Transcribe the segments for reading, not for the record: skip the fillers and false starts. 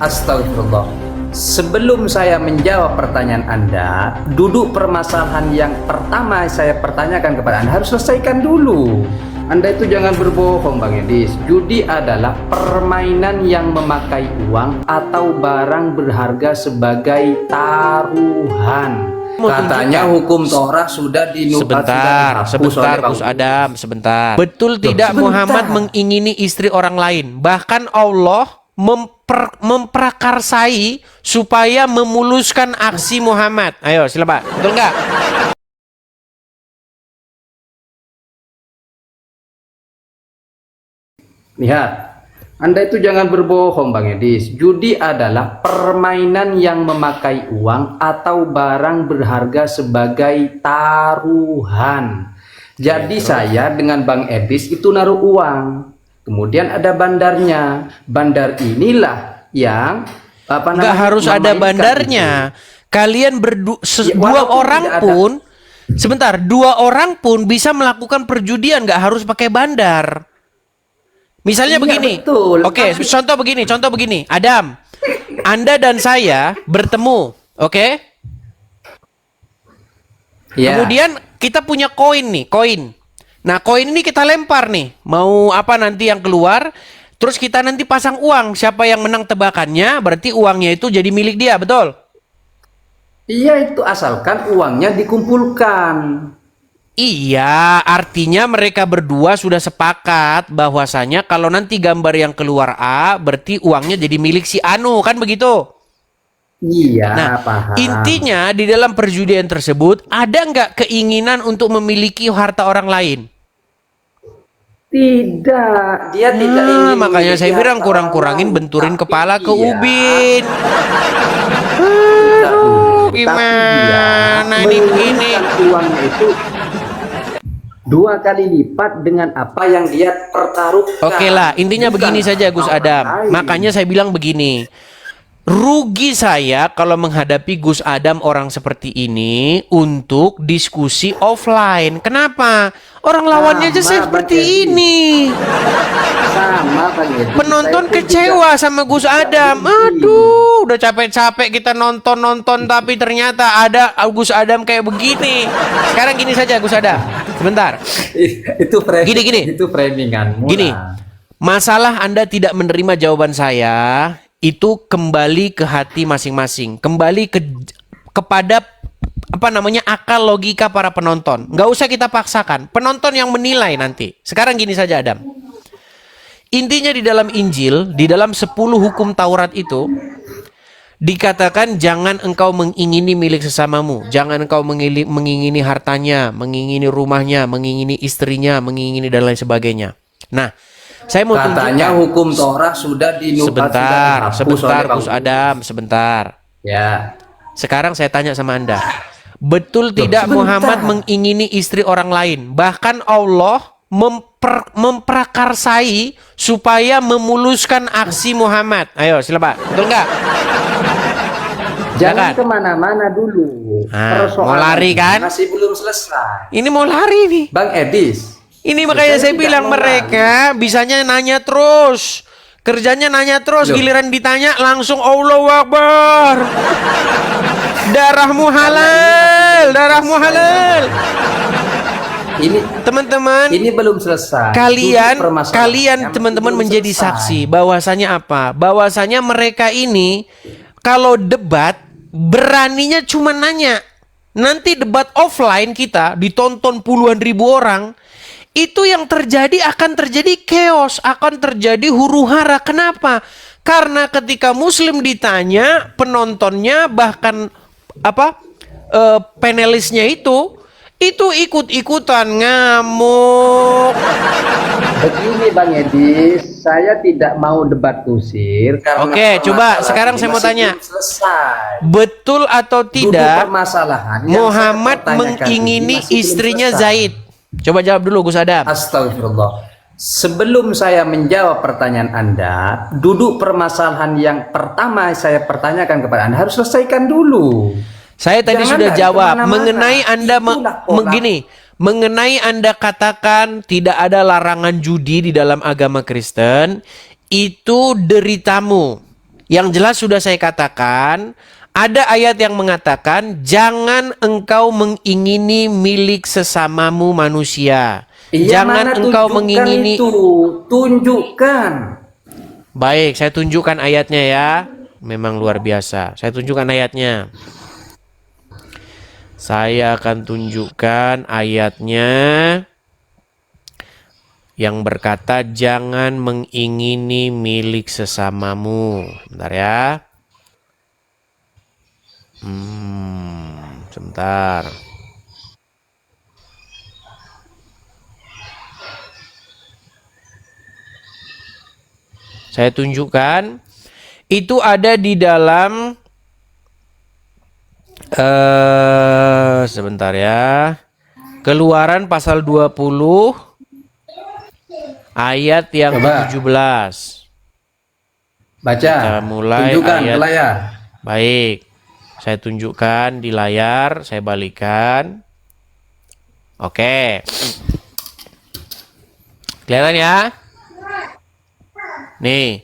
Astagfirullah. Sebelum saya menjawab pertanyaan Anda, duduk permasalahan yang pertama saya pertanyakan kepada Anda harus selesaikan dulu. Anda itu jangan berbohong, Bang Edis. Judi adalah permainan yang memakai uang atau barang berharga sebagai taruhan. Katanya hukum Torah sudah Sebentar, Gus Adam, sebentar. Betul tidak Muhammad mengingini istri orang lain? Bahkan Allah memprakarsai supaya memuluskan aksi Muhammad. Ayo, silakan. Betul nggak? Lihat, Anda itu jangan berbohong, Bang Edis. Judi adalah permainan yang memakai uang atau barang berharga sebagai taruhan. Jadi saya dengan Bang Edis itu naruh uang. Kemudian ada bandarnya. Bandar inilah yang nggak harus ada bandarnya. Itu. Kalian dua orang pun, sebentar, dua orang pun bisa melakukan perjudian, nggak harus pakai bandar. Misalnya begini, oke, contoh begini, Adam, Anda dan saya bertemu, oke? Yeah. Kemudian kita punya koin nih, koin. Nah, koin ini kita lempar nih, mau apa nanti yang keluar, terus kita nanti pasang uang, siapa yang menang tebakannya, berarti uangnya itu jadi milik dia, betul? Iya, itu asalkan uangnya dikumpulkan. Iya, artinya mereka berdua sudah sepakat bahwasanya kalau nanti gambar yang keluar A, berarti uangnya jadi milik si Anu, kan begitu? Iya, nah, paham. Intinya di dalam perjudian tersebut ada nggak keinginan untuk memiliki harta orang lain? Tidak, dia tidak ingin. Makanya saya bilang kurang-kurangin benturin kepala ke ubin. Gimana ini begini? Uangnya itu 2 kali lipat dengan apa yang dia pertaruhkan. Oke lah, intinya begini saja Gus Adam. Makanya saya bilang begini. Rugi saya kalau menghadapi Gus Adam orang seperti ini untuk diskusi offline. Kenapa? Orang lawannya aja seperti ini. Sama, penonton kecewa sama Gus Adam. Aduh, udah capek-capek kita nonton tapi ternyata ada Gus Adam kayak begini. Sekarang gini saja Gus Adam. Sebentar. Itu gini. Itu framingan. Gini. Masalah Anda tidak menerima jawaban saya itu kembali ke hati masing-masing, kembali kepada akal logika para penonton. Nggak usah kita paksakan, penonton yang menilai nanti. Sekarang gini saja Adam, intinya di dalam Injil, di dalam 10 hukum Taurat itu dikatakan jangan engkau mengingini milik sesamamu, jangan engkau mengingini hartanya, mengingini rumahnya, mengingini istrinya, mengingini dan lain sebagainya. Nah, saya mau katanya hukum Torah sudah sebentar Gus Adam, sebentar. Ya. Sekarang saya tanya sama Anda. Betul tidak Muhammad mengingini istri orang lain? Bahkan Allah memprakarsai supaya memuluskan aksi Muhammad. Ayo, silakan. Betul nggak? Jangan kemana-mana dulu. Mau lari kan? Masih belum selesai. Ini mau lari nih. Bang Edis. Ini makanya saya bilang mereka bisanya nanya terus. Kerjanya nanya terus. Giliran ditanya langsung Allahu Akbar. Darahmu halal. Darahmu halal. Ini teman-teman, ini belum selesai. Kalian teman-teman menjadi saksi bahwasanya apa? Bahwasanya mereka ini kalau debat beraninya cuma nanya. Nanti debat offline kita ditonton puluhan ribu orang. Itu yang terjadi akan terjadi chaos, akan terjadi huru-hara. Kenapa? Karena ketika Muslim ditanya, penontonnya bahkan panelisnya itu ikut-ikutan ngamuk. Begini Bang Edis, saya tidak mau debat kusir. Oke, coba sekarang saya mau tanya. Betul atau tidak Muhammad mengingini istrinya Zaid? Coba jawab dulu Gus Adam. Astagfirullah. Sebelum saya menjawab pertanyaan Anda, duduk permasalahan yang pertama saya pertanyakan kepada Anda harus selesaikan dulu. Saya tadi sudah jawab mengenai Anda mengenai Anda katakan tidak ada larangan judi di dalam agama Kristen, itu deritamu. Yang jelas sudah saya katakan, ada ayat yang mengatakan jangan engkau mengingini milik sesamamu manusia. Iya, Jangan mana engkau tunjukkan mengingini. itu. Tunjukkan. Baik, saya tunjukkan ayatnya ya. Memang luar biasa. Saya tunjukkan ayatnya. Saya akan tunjukkan ayatnya yang berkata jangan mengingini milik sesamamu. Bentar ya. Sebentar. Saya tunjukkan. Itu ada di dalam sebentar ya. Keluaran pasal 20 ayat yang Coba. ke-17. Baca. Kita mulai Tunjukkan ayat. ke layar. Baik. Saya tunjukkan di layar, saya balikan. Oke. Kelihatan ya? Nih.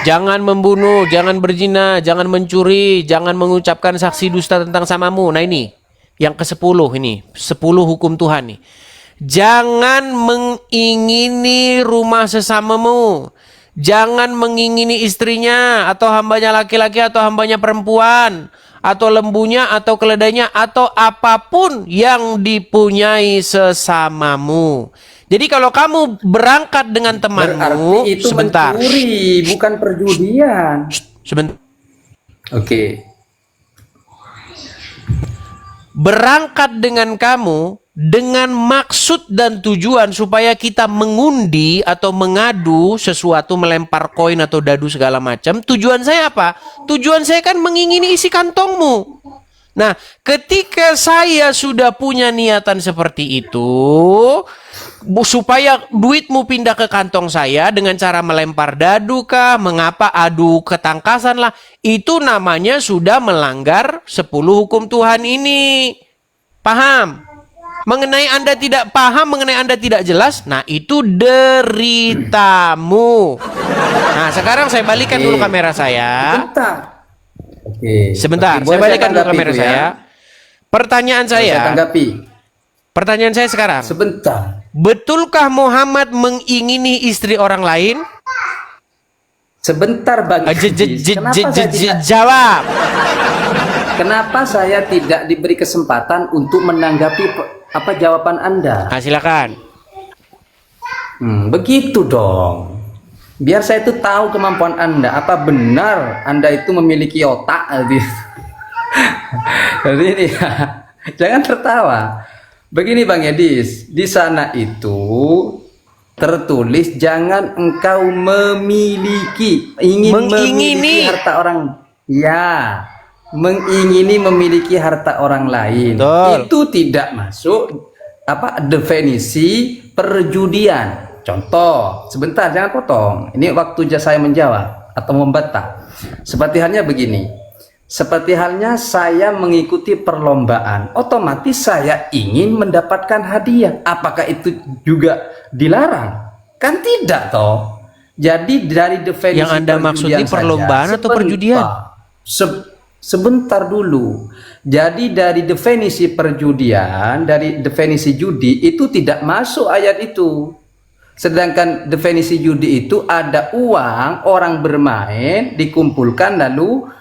Jangan membunuh, jangan berzina, jangan mencuri, jangan mengucapkan saksi dusta tentang samamu. Nah ini, yang ke-10 ini, 10 hukum Tuhan nih. Jangan mengingini rumah sesamamu. Jangan mengingini istrinya, atau hambanya laki-laki, atau hambanya perempuan, atau lembunya, atau keledainya, atau apapun yang dipunyai sesamamu. Jadi kalau kamu berangkat dengan temanmu, Berarti itu sebentar, mencuri, bukan perjudian. sebentar. Oke. Berangkat dengan kamu dengan maksud dan tujuan supaya kita mengundi atau mengadu sesuatu, melempar koin atau dadu segala macam. Tujuan saya apa? Tujuan saya kan mengingini isi kantongmu. Nah, ketika saya sudah punya niatan seperti itu, supaya duitmu pindah ke kantong saya dengan cara melempar dadu kah, mengapa adu ketangkasan lah, itu namanya sudah melanggar 10 hukum Tuhan ini. Paham? Mengenai Anda tidak paham, mengenai Anda tidak jelas, nah itu deritamu. Nah, sekarang saya balikan dulu kamera saya. Sebentar. Oke. Sebentar, Oke, saya boleh balikan dulu tanggapi kamera itu ya? saya. Pertanyaan Boleh saya saya, tanggapi. pertanyaan saya sekarang. Sebentar. Betulkah Muhammad mengingini istri orang lain? Sebentar Bang Idris. Kenapa saya tidak diberi kesempatan untuk menanggapi apa jawaban Anda? Nah, silakan. Begitu dong. Biar saya itu tahu kemampuan Anda. Apa benar Anda itu memiliki otak? Jadi ini, jangan tertawa. Begini Bang Edis, di sana itu tertulis jangan engkau memiliki harta orang. Ya, mengingini memiliki harta orang lain. Betul. Itu tidak masuk definisi perjudian. Contoh, sebentar jangan potong. Ini waktu saya menjawab atau membantah. Seperti halnya begini. Seperti halnya saya mengikuti perlombaan, otomatis saya ingin mendapatkan hadiah. Apakah itu juga dilarang? Kan tidak toh. Jadi dari definisi Yang Anda maksud ini perlombaan atau perjudian? Sebentar dulu. Jadi dari definisi perjudian, dari definisi judi itu tidak masuk ayat itu. Sedangkan definisi judi itu ada uang, orang bermain, dikumpulkan lalu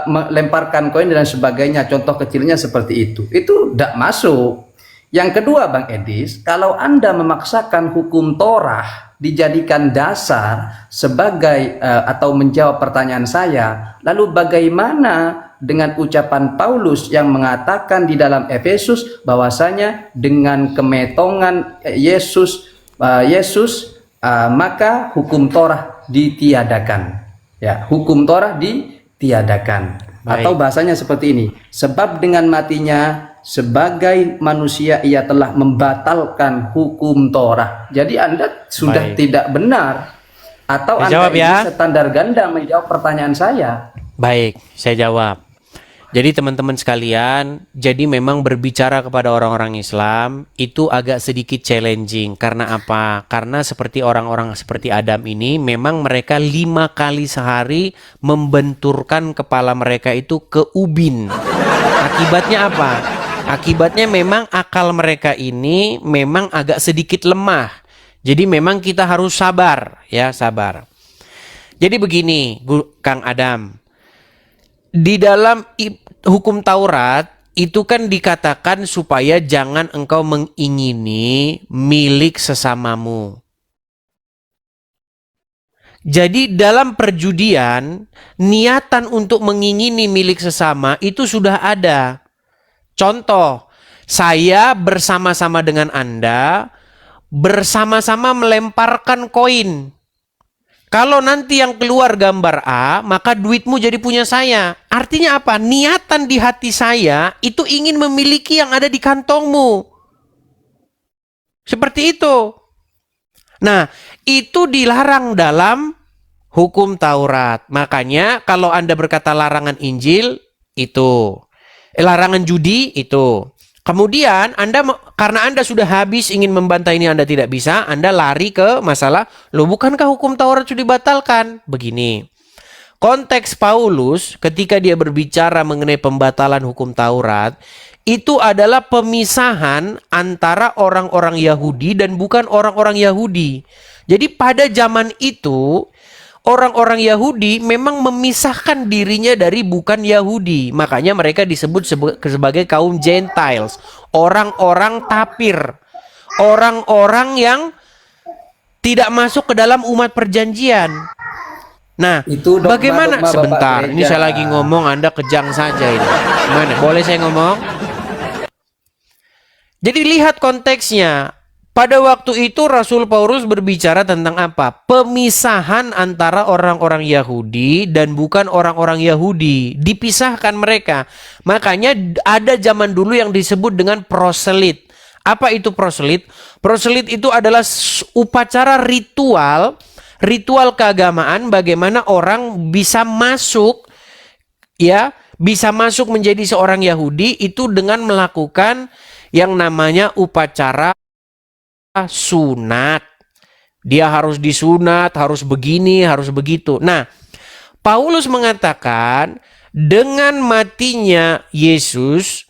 melemparkan koin dan sebagainya. Contoh kecilnya seperti itu. Itu tidak masuk. Yang kedua Bang Edis, kalau Anda memaksakan hukum Torah dijadikan dasar sebagai atau menjawab pertanyaan saya, lalu bagaimana dengan ucapan Paulus yang mengatakan di dalam Efesus bahwasanya dengan kemetongan Yesus maka hukum Torah ditiadakan. Ya, hukum Torah ditiadakan. Baik. Atau bahasanya seperti ini. Sebab dengan matinya sebagai manusia ia telah membatalkan hukum Torah. Jadi Anda sudah tidak benar. Atau Anda jawab ya. Standar ganda menjawab pertanyaan saya. Baik, saya jawab. Jadi teman-teman sekalian, jadi memang berbicara kepada orang-orang Islam itu agak sedikit challenging. Karena apa? Karena seperti orang-orang seperti Adam ini, memang mereka 5 kali sehari membenturkan kepala mereka itu ke ubin. Akibatnya apa? Akibatnya memang akal mereka ini memang agak sedikit lemah. Jadi memang kita harus sabar, ya sabar. Jadi begini, Kang Adam. Di dalam hukum Taurat itu kan dikatakan supaya jangan engkau mengingini milik sesamamu. Jadi dalam perjudian, niatan untuk mengingini milik sesama itu sudah ada. Contoh, saya bersama-sama dengan Anda, bersama-sama melemparkan koin. Kalau nanti yang keluar gambar A, maka duitmu jadi punya saya. Artinya apa? Niatan di hati saya itu ingin memiliki yang ada di kantongmu. Seperti itu. Nah, itu dilarang dalam hukum Taurat. Makanya kalau Anda berkata larangan Injil, itu. Larangan judi, itu. Kemudian karena Anda sudah habis ingin membantah ini Anda tidak bisa, Anda lari ke masalah, loh bukankah hukum Taurat sudah dibatalkan? Begini, konteks Paulus ketika dia berbicara mengenai pembatalan hukum Taurat, itu adalah pemisahan antara orang-orang Yahudi dan bukan orang-orang Yahudi. Jadi pada zaman itu, orang-orang Yahudi memang memisahkan dirinya dari bukan Yahudi. Makanya mereka disebut sebagai kaum Gentiles. Orang-orang tapir. Orang-orang yang tidak masuk ke dalam umat perjanjian. Nah, Itu dogma, bagaimana? dogma Sebentar, Bapak ini Gereja. saya lagi ngomong, Anda kejang saja ini. Gimana? Boleh saya ngomong? Jadi lihat konteksnya. Pada waktu itu Rasul Paulus berbicara tentang apa? Pemisahan antara orang-orang Yahudi dan bukan orang-orang Yahudi. Dipisahkan mereka. Makanya ada zaman dulu yang disebut dengan proselit. Apa itu proselit? Proselit itu adalah upacara ritual, ritual keagamaan bagaimana orang bisa masuk, ya, bisa masuk menjadi seorang Yahudi itu dengan melakukan yang namanya upacara sunat. Dia harus disunat, harus begini, harus begitu. Nah, Paulus mengatakan dengan matinya Yesus,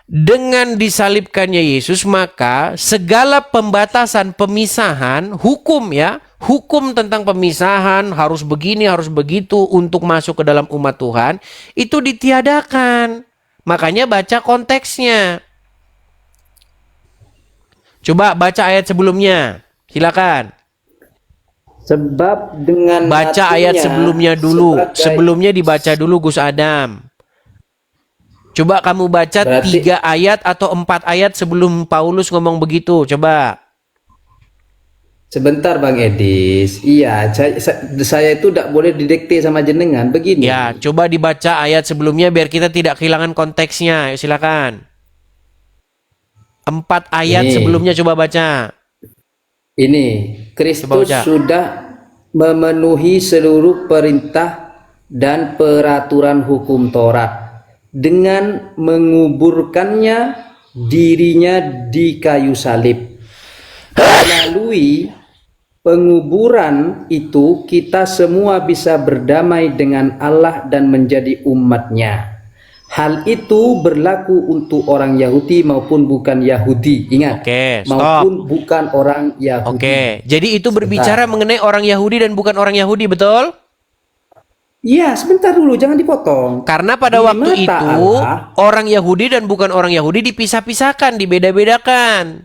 dengan disalibkannya Yesus, maka segala pembatasan, pemisahan, hukum ya, hukum tentang pemisahan, harus begini, harus begitu untuk masuk ke dalam umat Tuhan, itu ditiadakan. Makanya baca konteksnya. Coba baca ayat sebelumnya. Silakan. Sebab dengan Baca ayat sebelumnya dulu. Sebelumnya dibaca dulu Gus Adam. Coba kamu baca Berarti 3 ayat atau 4 ayat sebelum Paulus ngomong begitu. Coba. sebentar Bang Edis. Iya, saya itu tidak boleh didikte sama jenengan. Begini. Ya, coba dibaca ayat sebelumnya biar kita tidak kehilangan konteksnya. Ayo, silakan. 4 ayat Ini. sebelumnya coba baca. Ini, Kristus baca. sudah memenuhi seluruh perintah dan peraturan hukum Taurat dengan menguburkannya dirinya di kayu salib. Melalui penguburan itu kita semua bisa berdamai dengan Allah dan menjadi umatnya. Hal itu berlaku untuk orang Yahudi maupun bukan Yahudi. Ingat, Oke, stop. maupun bukan orang Yahudi. Oke, jadi itu berbicara mengenai orang Yahudi dan bukan orang Yahudi, betul? Iya, sebentar dulu, jangan dipotong. Karena pada Di waktu mata itu Allah, orang Yahudi dan bukan orang Yahudi dipisah-pisahkan, dibeda-bedakan.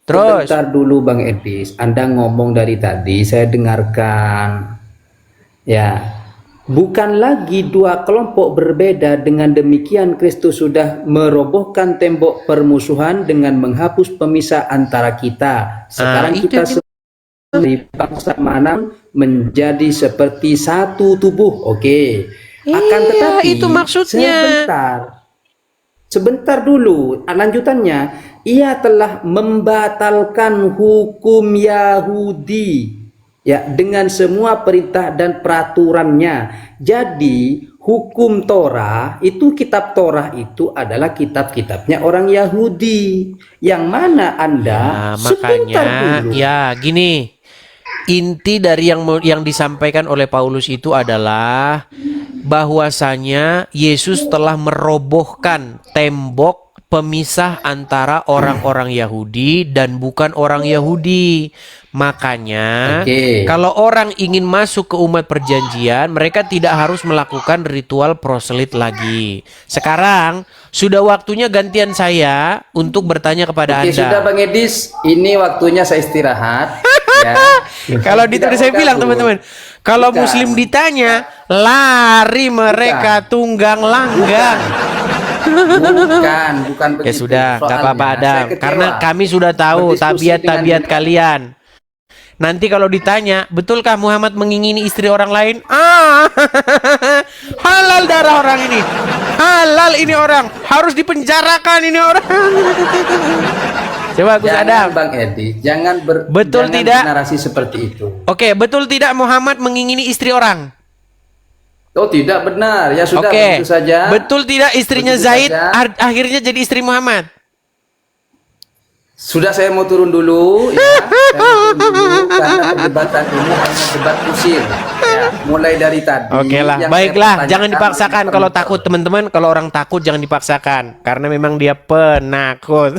Terus, sebentar dulu Bang Edis, Anda ngomong dari tadi, saya dengarkan. Ya, bukan lagi dua kelompok berbeda. Dengan demikian Kristus sudah merobohkan tembok permusuhan dengan menghapus pemisah antara kita. Sekarang itu kita dari bangsa mana menjadi seperti satu tubuh. Oke. Akan iya, tetapi itu maksudnya. Sebentar dulu, lanjutannya, ia telah membatalkan hukum Yahudi Ya, dengan semua perintah dan peraturannya. Jadi, hukum Torah itu, kitab Torah itu adalah kitab-kitabnya orang Yahudi. Yang mana Anda Nah, sebentar makanya dulu. ya gini. Inti dari yang disampaikan oleh Paulus itu adalah bahwasanya Yesus telah merobohkan tembok pemisah antara orang-orang Yahudi dan bukan orang Yahudi. Makanya, Oke. kalau orang ingin masuk ke umat perjanjian, mereka tidak harus melakukan ritual proselyt lagi. Sekarang sudah waktunya gantian saya untuk bertanya kepada Oke, Anda. sudah Bang Edis, ini waktunya saya istirahat. Ya. Kalau di Tidak saya mau bilang gabung. teman-teman, kalau Bukan. Muslim ditanya, lari mereka tunggang langgang. Bukan Ya begitu. sudah, nggak Soalnya, apa-apa Adam, saya kecewa. karena kami sudah tahu Berdiskusi tabiat-tabiat dengan- kalian. Nanti kalau ditanya, betulkah Muhammad mengingini istri orang lain? Ah, halal darah orang ini, halal ini orang, harus dipenjarakan ini orang. Coba Gus Jangan Adam. Bang Edi, Betul jangan tidak? narasi seperti itu. Oke, betul tidak Muhammad mengingini istri orang? Oh, tidak benar. Ya sudah, Oke, begitu saja. betul tidak istrinya Begitu Zaid saja. akhirnya jadi istri Muhammad? Sudah, saya mau turun dulu ya. Saya mau turun dulu karena perdebatan ini hanya debat kusir. Ya, mulai dari tadi. Oke lah, yang baiklah, saya jangan pertanyakan dipaksakan oleh kalau penonton. takut teman-teman. Kalau orang takut jangan dipaksakan karena memang dia penakut.